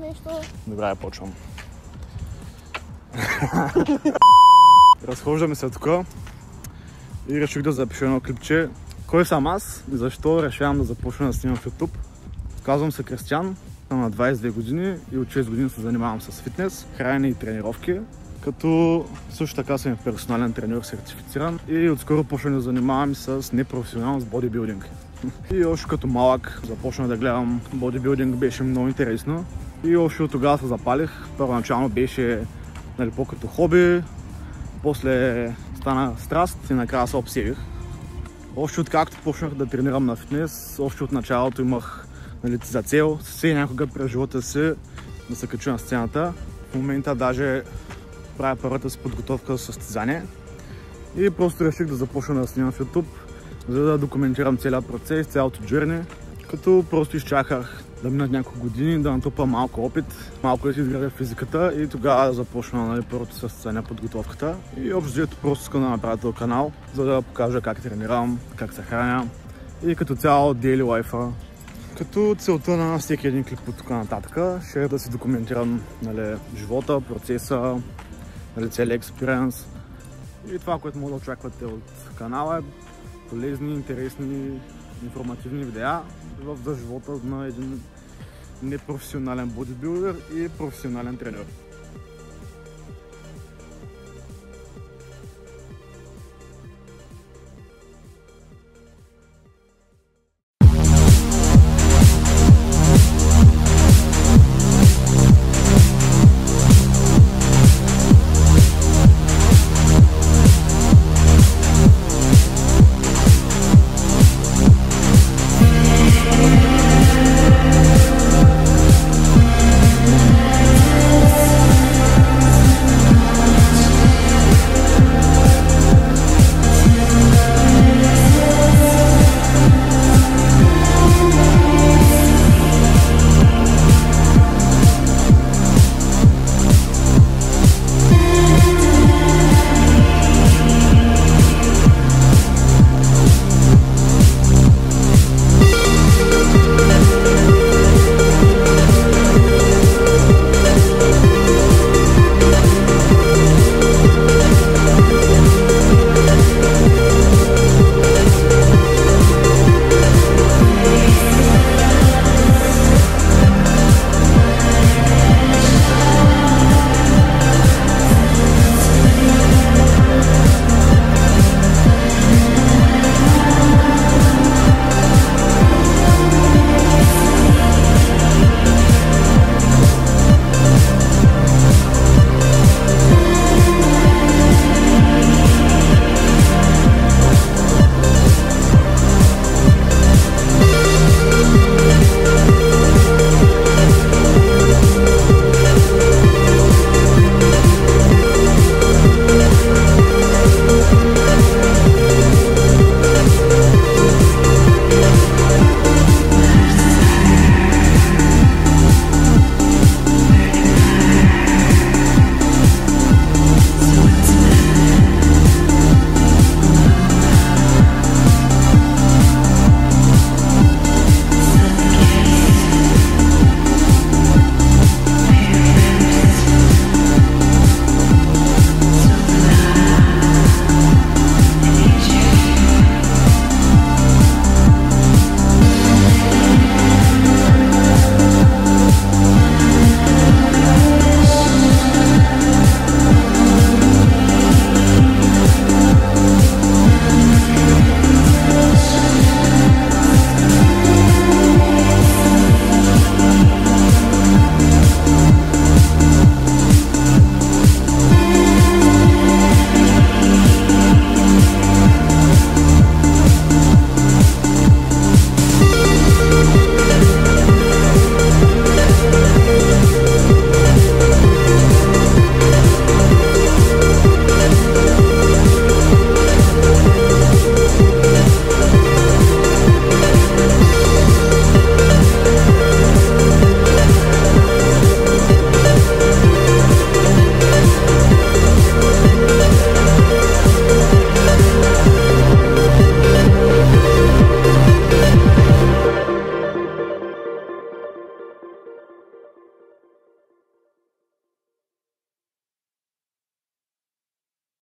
нещо? Добре, почвам. Разхождаме се тук и реших да запиша едно клипче. Кой съм аз и защо решавам да започна да снимам в YouTube? Казвам се Кристиан, съм на 22 години и от 6 години се занимавам с фитнес, хранене и тренировки. Като също така съм персонален треньор, сертифициран и отскоро почвам да занимавам с непрофесионално с бодибилдинг. И още като малък започнах да гледам бодибилдинг, беше много интересно. И още от тогава се запалих. Първоначално беше по-като хоби, после стана страст и накрая се обсебих. Още откакто почнах да тренирам на фитнес, още от началото имах за цел все някога през живота си да се кача на сцената. В момента даже правя първата си подготовка за състезание и просто реших да започна да снимам в YouTube, за да документирам целият процес, цялото джърни, като просто изчаках да минат няколко години, да натрупа малко опит, малко да си изградя физиката и тогава да започна първото състезание, подготовката. И общо взето просто искам да направя този канал, за да покажа как тренирам, как се храня и като цяло daily life-а. Като целта на всеки един клип от тук нататък ще е да си документирам живота, процеса, целият експириенс. И това, което може да очаквате от канала е полезни, интересни, информативни видеа за живота на един непрофесионален бодибилдер и професионален тренер.